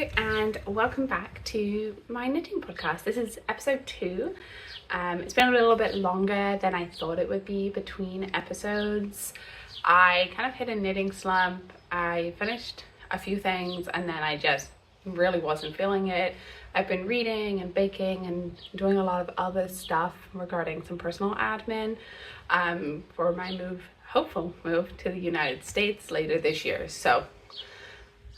Hello and welcome back to my knitting podcast. This is episode 2. It's been a little bit longer than I thought it would be between episodes. I kind of hit a knitting slump. I finished a few things and then I just really wasn't feeling it. I've been reading and baking and doing a lot of other stuff regarding some personal admin for my hopeful move to the United States later this year. So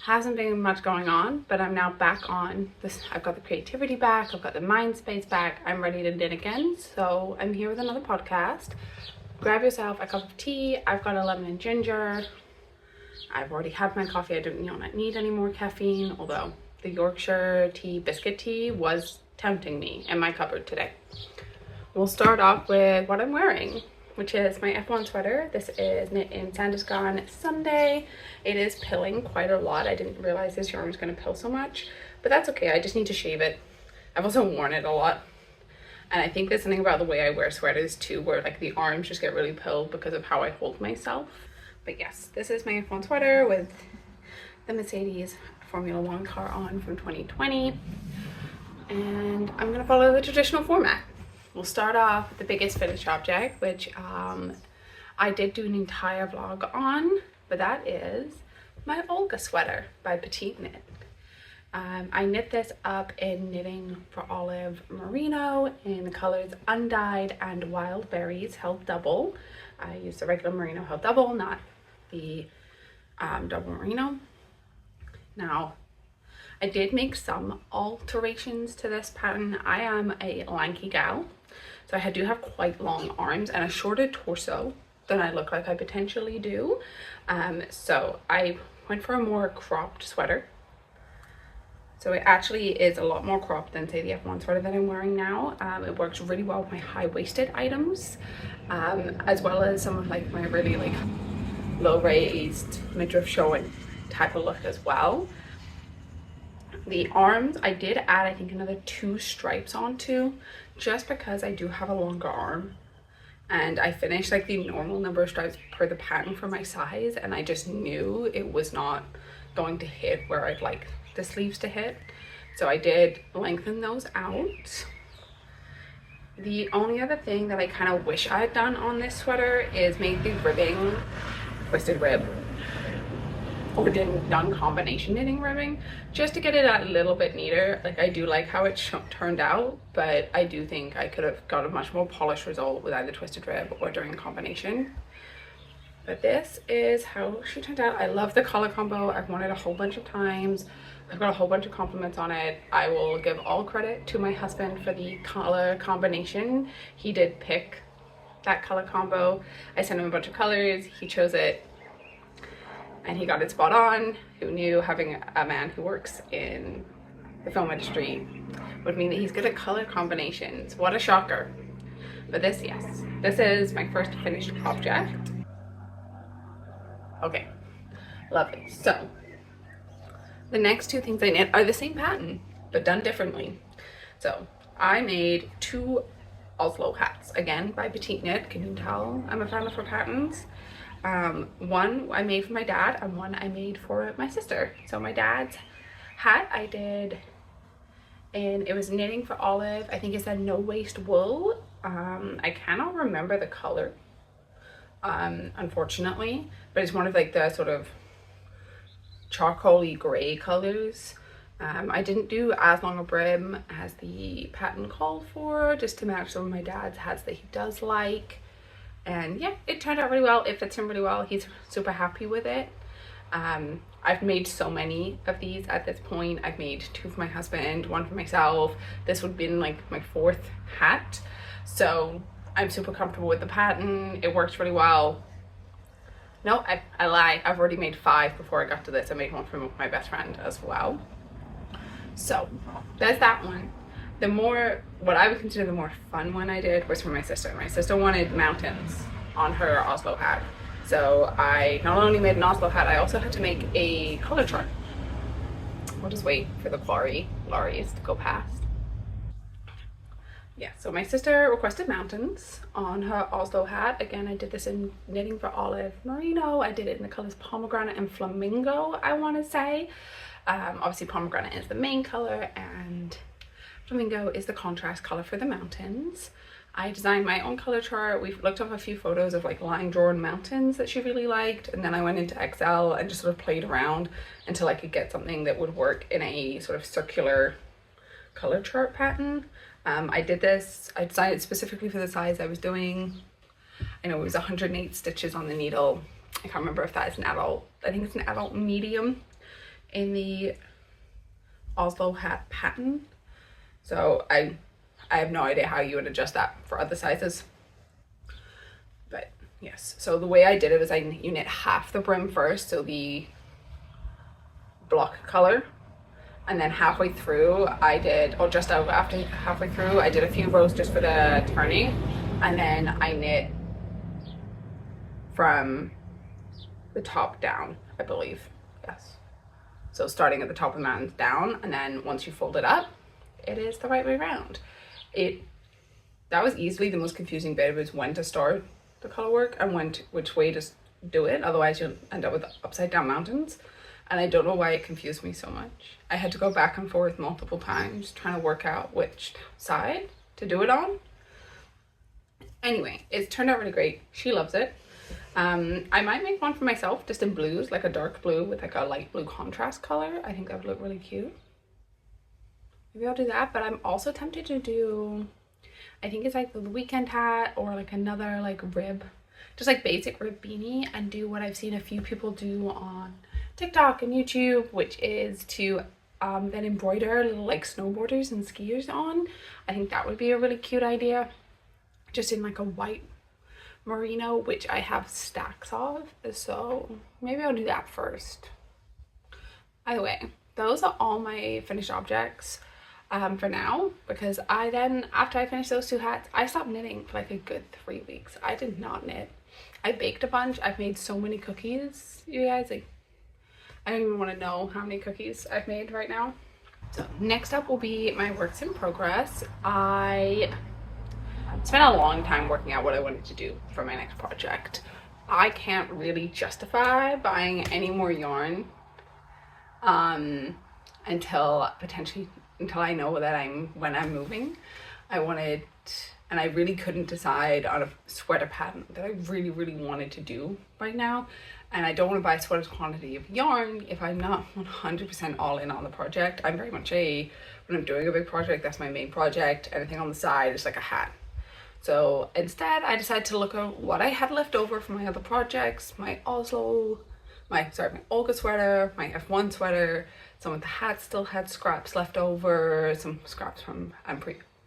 hasn't been much going on, but I'm now back on this. I've got the creativity back, I've got the mind space back, I'm ready to knit again. So I'm here with another podcast. Grab yourself a cup of tea. I've got a lemon and ginger. I've already had my coffee. I don't need any more caffeine, although the Yorkshire tea, biscuit tea was tempting me in my cupboard today. We'll start off with what I'm wearing, which is my F1 sweater. This is knit in Sandiscan Sunday. It is pilling quite a lot. I didn't realize this yarn was going to pill so much, but that's okay. I just need to shave it. I've also worn it a lot. And I think there's something about the way I wear sweaters too, where like the arms just get really pilled because of how I hold myself. But yes, this is my F1 sweater with the Mercedes Formula 1 car on from 2020. And I'm going to follow the traditional format. We'll start off with the biggest finished object, which I did do an entire vlog on, but that is my Olga sweater by Petite Knit. I knit this up in Knitting for Olive Merino in the colors Undyed and Wild Berries held double. I used the regular merino held double, not the double merino. Now, I did make some alterations to this pattern. I am a lanky gal, so I do have quite long arms and a shorter torso than I look like I potentially do. So I went for a more cropped sweater. So it actually is a lot more cropped than say the F1 sweater that I'm wearing now. It works really well with my high-waisted items, as well as some of like my really like low-raised midriff showing type of look as well. The arms, I did add I think another 2 stripes onto, just because I do have a longer arm and I finished like the normal number of stripes per the pattern for my size, and I just knew it was not going to hit where I'd like the sleeves to hit, so I did lengthen those out. The only other thing that I kind of wish I had done on this sweater is made the ribbing twisted rib, or done combination knitting ribbing, just to get it a little bit neater. Like I do like how it turned out, but I do think I could have got a much more polished result with either twisted rib or doing combination. But this is how she turned out. I love the color combo. I've worn it a whole bunch of times. I've got a whole bunch of compliments on it. I will give all credit to my husband for the color combination. He did pick that color combo. I sent him a bunch of colors. He chose it and he got it spot on. Who knew having a man who works in the film industry would mean that he's good at color combinations? What a shocker. But this, yes, this is my first finished object. Okay, lovely. So the next 2 things I knit are the same pattern, but done differently. So I made 2 Oslo hats, again by Petite Knit. Can you tell I'm a fan of her patterns? One I made for my dad and one I made for my sister. So my dad's hat I did, and it was Knitting for Olive. I think it said no waste wool. I cannot remember the color, unfortunately, but it's one of like the sort of charcoaly gray colors. I didn't do as long a brim as the pattern called for, just to match some of my dad's hats that he does like. And yeah, it turned out really well. It fits him really well. He's super happy with it. I've made so many of these at this point. I've made 2 for my husband, 1 for myself. This would have been like my 4th hat. So I'm super comfortable with the pattern. It works really well. No, I lie. I've already made 5 before I got to this. I made 1 for my best friend as well. So there's that one. What I would consider the more fun one I did was for my sister. My sister wanted mountains on her Oslo hat. So I not only made an Oslo hat, I also had to make a color chart. We'll just wait for the lorries to go past. Yeah, so my sister requested mountains on her Oslo hat. Again, I did this in Knitting for Olive Merino. I did it in the colors pomegranate and flamingo, I want to say. Obviously pomegranate is the main color and flamingo is the contrast color for the mountains. I designed my own color chart. We've looked up a few photos of like line drawn mountains that she really liked, and then I went into Excel and just sort of played around until I could get something that would work in a sort of circular color chart pattern. I designed it specifically for the size I was doing. I know it was 108 stitches on the needle. I can't remember if that is an adult, I think it's an adult medium in the Oslo hat pattern. So I have no idea how you would adjust that for other sizes. But yes, so the way I did it was you knit half the brim first, so the block color. And then halfway through I did, or just after halfway through, I did a few rows just for the turning, and then I knit from the top down, I believe. Yes. So starting at the top of the mountains down, and then once you fold it up, it is the right way around. That was easily the most confusing bit, was when to start the color work and which way to do it. Otherwise you'll end up with upside down mountains. And I don't know why it confused me so much. I had to go back and forth multiple times trying to work out which side to do it on. Anyway, it's turned out really great. She loves it. I might make one for myself just in blues, like a dark blue with like a light blue contrast color. I think that would look really cute. Maybe I'll do that, but I'm also tempted to do, I think it's like the weekend hat or like another like rib, just like basic rib beanie, and do what I've seen a few people do on TikTok and YouTube, which is to then embroider little like snowboarders and skiers on. I think that would be a really cute idea, just in like a white merino, which I have stacks of, so maybe I'll do that first. Either way, those are all my finished objects for now, because after I finished those two hats, I stopped knitting for like a good 3 weeks. I did not knit. I baked a bunch. I've made so many cookies, you guys, like I don't even want to know how many cookies I've made right now. So next up will be my works in progress. I spent a long time working out what I wanted to do for my next project. I can't really justify buying any more yarn until I know that when I'm moving. And I really couldn't decide on a sweater pattern that I really, really wanted to do right now. And I don't want to buy a sweater quantity of yarn if I'm not 100% all in on the project. I'm very much when I'm doing a big project, that's my main project. Anything on the side is like a hat. So instead, I decided to look at what I had left over from my other projects, my Olga sweater, my F1 sweater. Some of the hats still had scraps left over, some scraps from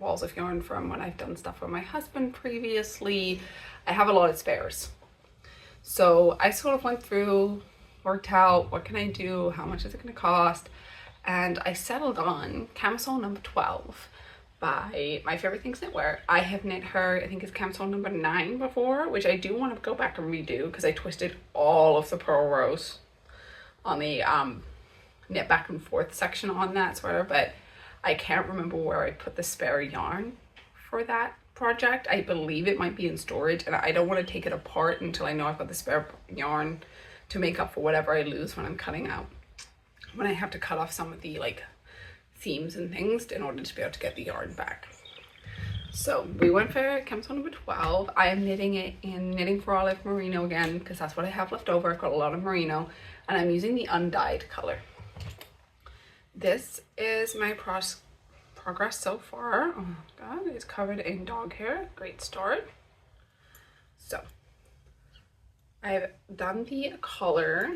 balls of yarn from when I've done stuff for my husband previously. I have a lot of spares. So I sort of went through, worked out what can I do, how much is it going to cost, and I settled on camisole number 12 by My Favorite Things Knitwear. I have knit her, I think it's camisole number 9 before, which I do want to go back and redo because I twisted all of the purl rows on the knit back and forth section on that sweater, but I can't remember where I put the spare yarn for that project. I believe it might be in storage, and I don't want to take it apart until I know I've got the spare yarn to make up for whatever I lose when I'm cutting out, when I have to cut off some of the like seams and things in order to be able to get the yarn back. So we went for camisole number 12. I am knitting it in Knitting for Olive Merino again because that's what I have left over. I've got a lot of merino, and I'm using the undyed color. This is my progress so far. Oh god, it's covered in dog hair. Great start. So I've done the color.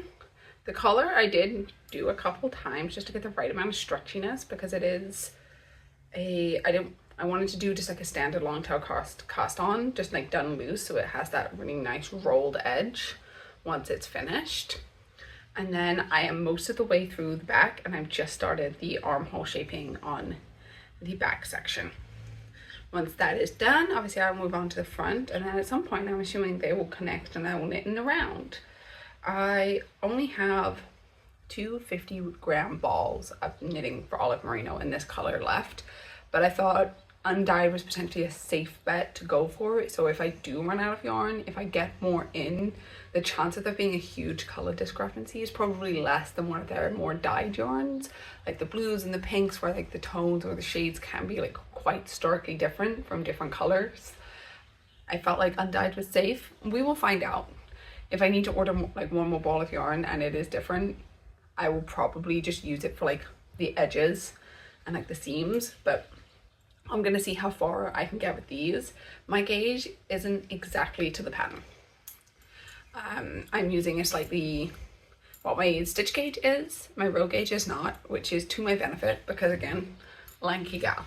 The color I did do a couple times just to get the right amount of stretchiness, because it is I wanted to do just like a standard long tail cast on, just like done loose, so it has that really nice rolled edge once it's finished. And then I am most of the way through the back, and I've just started the armhole shaping on the back section. Once that is done, obviously I'll move on to the front, and then at some point I'm assuming they will connect and I will knit in the round. I only have two 50-gram balls of Knitting for Olive Merino in this color left, but I thought undyed was potentially a safe bet to go for. So if I do run out of yarn, if I get more in, the chance of there being a huge color discrepancy is probably less than one of their more dyed yarns, like the blues and the pinks, where like the tones or the shades can be like quite starkly different from different colors. I felt like undyed was safe. We will find out. If I need to order like one more ball of yarn and it is different, I will probably just use it for like the edges and like the seams, but I'm gonna see how far I can get with these. My gauge isn't exactly to the pattern. I'm using a slightly, what my stitch gauge is, my row gauge is not, which is to my benefit because again, lanky gal.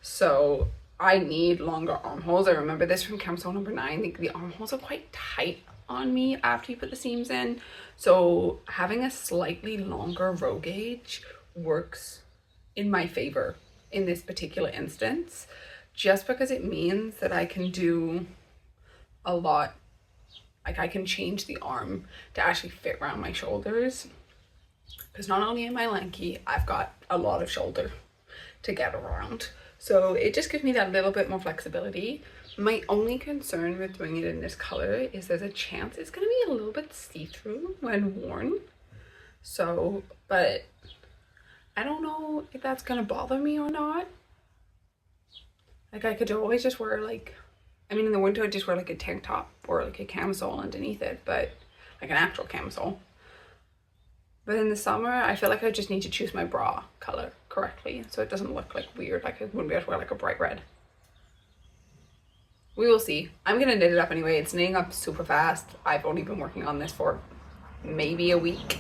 So I need longer armholes. I remember this from camisole number 9. The armholes are quite tight on me after you put the seams in. So having a slightly longer row gauge works in my favor in this particular instance, just because it means that I can do a lot. Like I can change the arm to actually fit around my shoulders, because not only am I lanky, I've got a lot of shoulder to get around. So it just gives me that little bit more flexibility. My only concern with doing it in this color is there's a chance it's going to be a little bit see-through when worn. So, but I don't know if that's going to bother me or not. Like I could always just wear like, I mean in the winter I'd just wear like a tank top or like a camisole underneath it, but like an actual camisole. But in the summer, I feel like I just need to choose my bra color correctly so it doesn't look like weird, like I wouldn't be able to wear like a bright red. We will see. I'm gonna knit it up anyway. It's knitting up super fast. I've only been working on this for maybe a week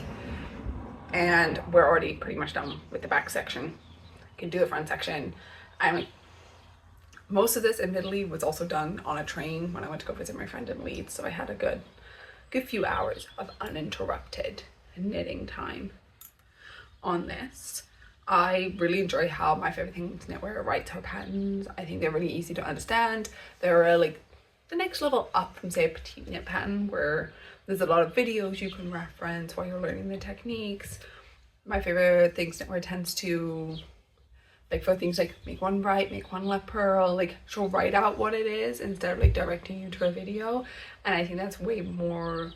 and we're already pretty much done with the back section. I can do the front section. Most of this admittedly was also done on a train when I went to go visit my friend in Leeds, so I had a good few hours of uninterrupted knitting time on this. I really enjoy how My Favorite Things Knitwear writes her patterns. I think they're really easy to understand. They're like the next level up from say a petite knit pattern where there's a lot of videos you can reference while you're learning the techniques. My Favorite Things Knitwear tends to, like for things like make one right, make one left purl, like she'll write out what it is instead of like directing you to a video. And I think that's way more,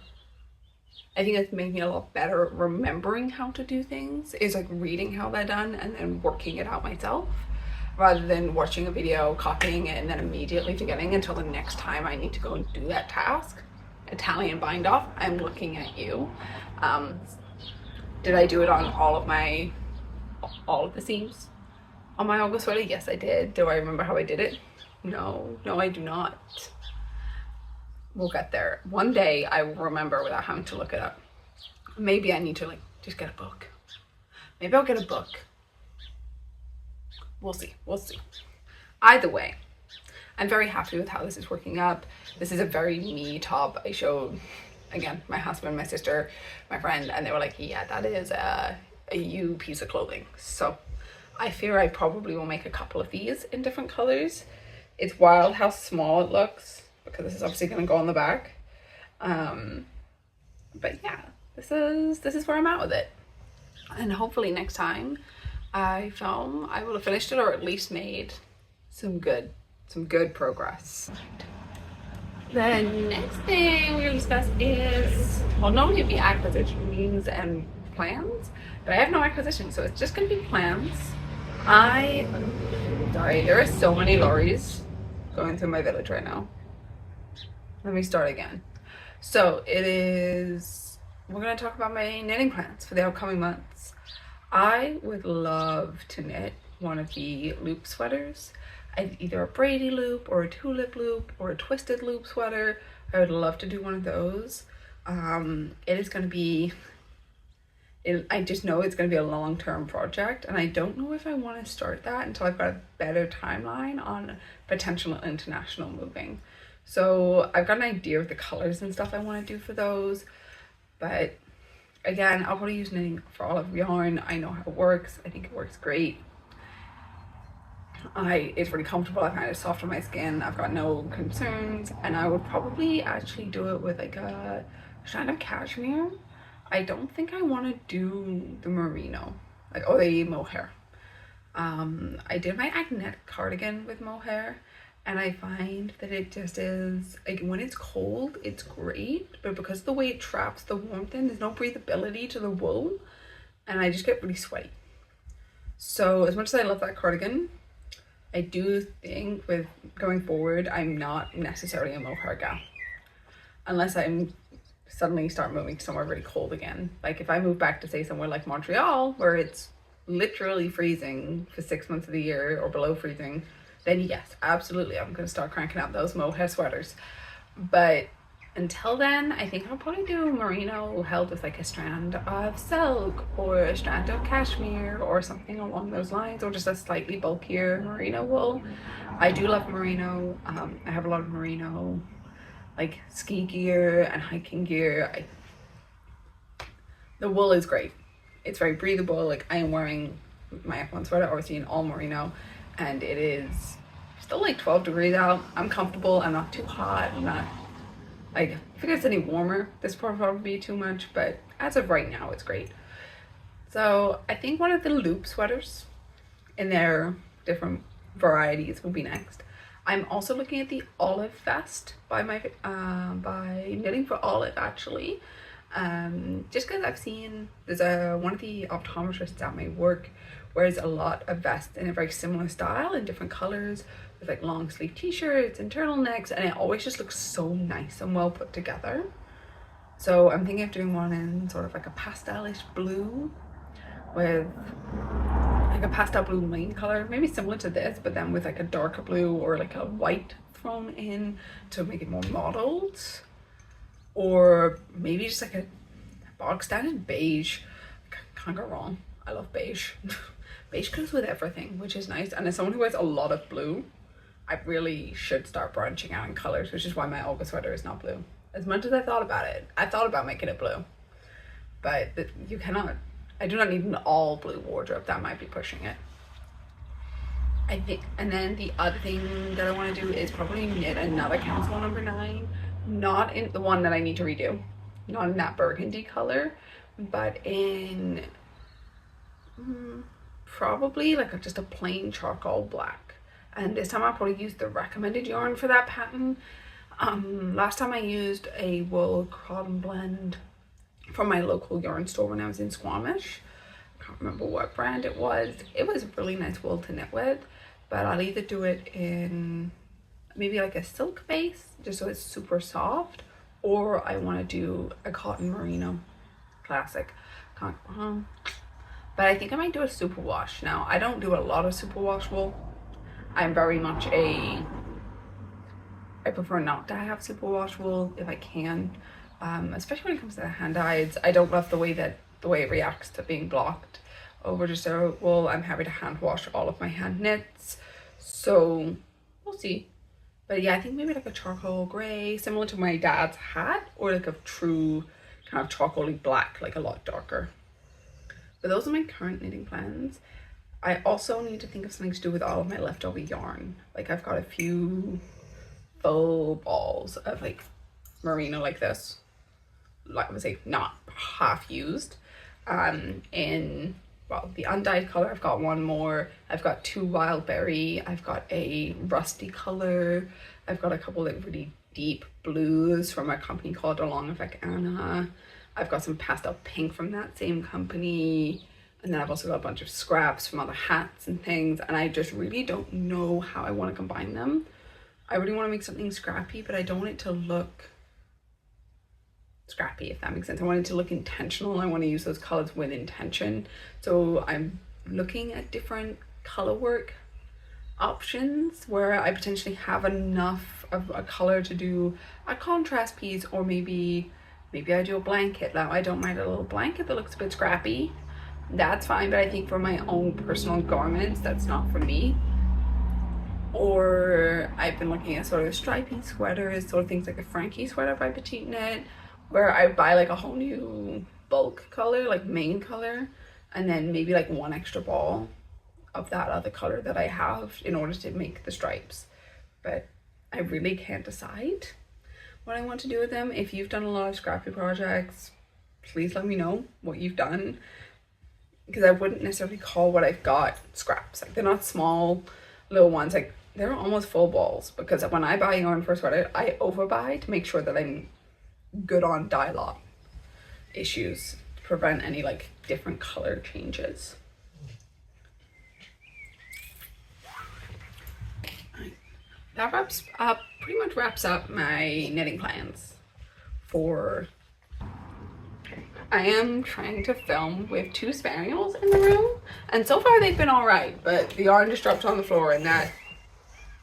I think that's made me a lot better at remembering how to do things, is like reading how they're done and then working it out myself, rather than watching a video, copying it, and then immediately forgetting until the next time I need to go and do that task. Italian bind off, I'm looking at you. Did I do it on all of the seams on my Olga sweater? Yes, I did. Do I remember how I did it? No, I do not. We'll get there. One day I will remember without having to look it up. Maybe I need to like just get a book. Maybe I'll get a book. We'll see. Either way, I'm very happy with how this is working up. This is a very me top. I showed, again, my husband, my sister, my friend, and they were like, yeah, that is a you piece of clothing. So I fear I probably will make a couple of these in different colors. It's wild how small it looks, because this is obviously going to go on the back. But yeah, this is where I'm at with it. And hopefully next time I film, I will have finished it or at least made some good progress. The next thing we're going to discuss is, well, not only the acquisitions and plans, but I have no acquisition, so it's just going to be plans. Sorry, there are so many lorries going through my village right now. Let me start again. So we're going to talk about my knitting plans for the upcoming months. I would love to knit one of the loop sweaters, either a braidy loop or a tulip loop or a twisted loop sweater. I would love to do one of those. It is going to be, I just know it's going to be a long-term project, and I don't know if I want to start that until I've got a better timeline on potential international moving. So I've got an idea of the colors and stuff I want to do for those, but again, I'll probably use knitting for all of yarn. I know how it works. I think it works great. It's really comfortable. I find it soft on my skin. I've got no concerns, and I would probably actually do it with like a strand of cashmere. I don't think I want to do the merino, like, or the mohair. I did my agnetic cardigan with mohair, and I find that it just is like when it's cold it's great, but because of the way it traps the warmth in, there's no breathability to the wool, and I just get really sweaty. So as much as I love that cardigan, I do think with going forward I'm not necessarily a mohair gal unless I'm suddenly start moving to somewhere really cold again. Like if I move back to say somewhere like Montreal where it's literally freezing for 6 months of the year or below freezing, then yes, absolutely, I'm going to start cranking out those mohair sweaters. But until then, I think I'll probably do merino held with like a strand of silk or a strand of cashmere or something along those lines, or just a slightly bulkier merino wool. I do love merino. I have a lot of merino like ski gear and hiking gear. The wool is great. It's very breathable. Like I am wearing my F1 sweater obviously in all merino, and it is still like 12 degrees out. I'm comfortable. I'm not too hot. I'm not like, if it gets any warmer, this will probably be too much, but as of right now, it's great. So I think one of the loop sweaters in their different varieties will be next. I'm also looking at the olive vest by Knitting for Olive actually. Just because I've seen there's one of the optometrists at my work wears a lot of vests in a very similar style in different colors with like long sleeve t-shirts and turtlenecks, and it always just looks so nice and well put together. So I'm thinking of doing one in sort of like a pastelish blue with like a pastel blue main color, maybe similar to this, but then with like a darker blue or like a white thrown in to make it more modeled. Or maybe just like a bog standard beige. Can't go wrong. I love beige. Beige goes with everything, which is nice. And as someone who wears a lot of blue, I really should start branching out in colors, which is why my Olga sweater is not blue. As much as I thought about it, I thought about making it blue, but you cannot. I do not need an all blue wardrobe. That might be pushing it. I think, and then the other thing that I want to do is probably knit another camisole number 9. Not in the one that I need to redo, not in that burgundy color, but in probably like just a plain charcoal black. And this time I'll probably use the recommended yarn for that pattern. Last time I used a wool cotton blend from my local yarn store when I was in Squamish. I can't remember what brand it was. It was really nice wool to knit with, but I'll either do it in maybe like a silk base just so it's super soft, or I want to do a cotton merino classic. Can't go wrong. But I think I might do a superwash. Now I don't do a lot of superwash wool. I'm very much I prefer not to have superwash wool if I can, especially when it comes to hand dyes. I don't love the way it reacts to being blocked over just a wool. I'm happy to hand wash all of my hand knits, so we'll see. But yeah, I think maybe like a charcoal gray, similar to my dad's hat, or like a true kind of charcoaly black, like a lot darker. But those are my current knitting plans. I also need to think of something to do with all of my leftover yarn. Like I've got a few full balls of like merino like this, like I would say not half used, in well, the undyed color. I've got one more. I've got 2 wild berry. I've got a rusty color. I've got a couple like really deep blues from a company called Along Avec Anna. I've got some pastel pink from that same company. And then I've also got a bunch of scraps from other hats and things. And I just really don't know how I want to combine them. I really want to make something scrappy, but I don't want it to look scrappy, if that makes sense. I want it to look intentional. I want to use those colors with intention. So I'm looking at different color work options where I potentially have enough of a color to do a contrast piece, or maybe I do a blanket. Now I don't mind a little blanket that looks a bit scrappy. That's fine, but I think for my own personal garments, that's not for me. Or I've been looking at sort of stripy sweaters, sort of things like a Frankie sweater by Petite Knit, where I buy like a whole new bulk color, like main color, and then maybe like one extra ball of that other color that I have in order to make the stripes. But I really can't decide what I want to do with them. If you've done a lot of scrappy projects, please let me know what you've done. because I wouldn't necessarily call what I've got scraps. Like, they're not small little ones, like they're almost full balls, because when I buy yarn for a sweater, I overbuy to make sure that I'm good on dye lot issues to prevent any like different color changes. That pretty much wraps up my knitting plans for. I am trying to film with 2 spaniels in the room, and so far they've been all right, but the yarn just dropped on the floor, and that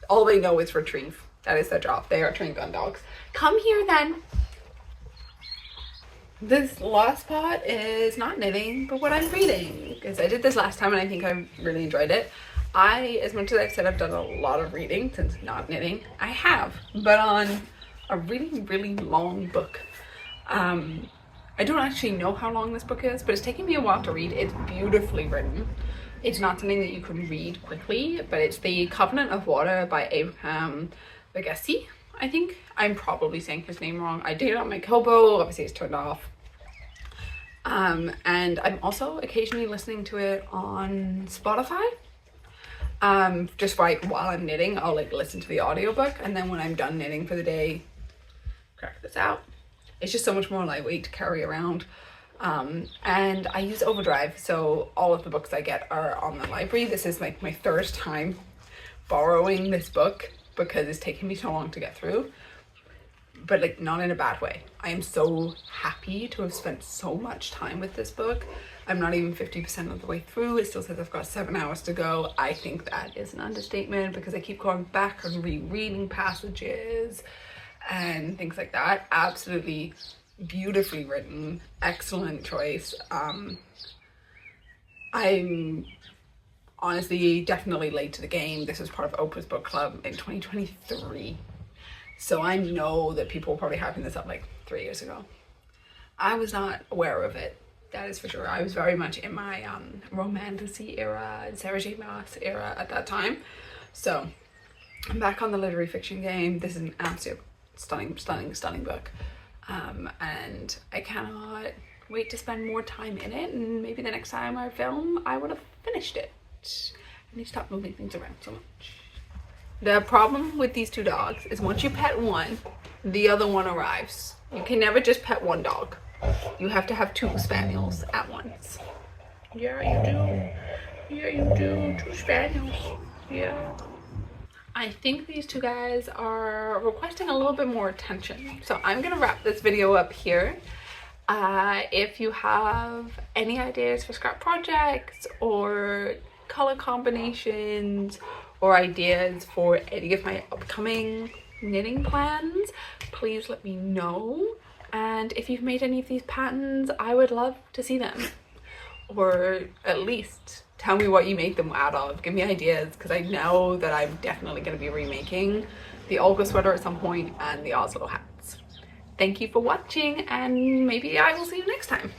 all they know is retrieve. That is their job. They are trained gun dogs. Come here then. This last part is not knitting, but what I'm reading, because I did this last time and I think I really enjoyed it. As much as I've said I've done a lot of reading since not knitting, I have, but on a really, really long book. I don't actually know how long this book is, but it's taking me a while to read. It's beautifully written. It's not something that you can read quickly, but it's The Covenant of Water by Abraham Verghese, I think. I'm probably saying his name wrong. I did it on my Kobo, obviously it's turned off. And I'm also occasionally listening to it on Spotify. Just like while I'm knitting, I'll like listen to the audiobook, and then when I'm done knitting for the day, crack this out. It's just so much more lightweight to carry around. And I use Overdrive, so all of the books I get are on the library. This is like my 3rd time borrowing this book because it's taken me so long to get through, but like not in a bad way. I am so happy to have spent so much time with this book. I'm not even 50% of the way through. It still says I've got 7 hours to go. I think that is an understatement because I keep going back and rereading passages and things like that. Absolutely beautifully written, excellent choice. I'm honestly definitely late to the game. This was part of Oprah's book club in 2023, so I know that people were probably hyping this up like 3 years ago. I was not aware of it, that is for sure. I was very much in my romantasy era, Sarah J Maas era at that time, so I'm back on the literary fiction game. This is an absolute stunning book. And I cannot wait to spend more time in it, and maybe the next time I film I would have finished it. I need to stop moving things around so much. The problem with these 2 dogs is once you pet one, the other one arrives. You can never just pet one dog. You have to have 2 spaniels at once. Yeah, you do. Yeah, you do. 2 spaniels. Yeah. I think these 2 guys are requesting a little bit more attention, so I'm gonna wrap this video up here. If you have any ideas for scrap projects or color combinations or ideas for any of my upcoming knitting plans, please let me know. And if you've made any of these patterns, I would love to see them, or at least tell me what you make them out of. Give me ideas, because I know that I'm definitely going to be remaking the Olga sweater at some point and the Oslo hats. Thank you for watching, and maybe I will see you next time.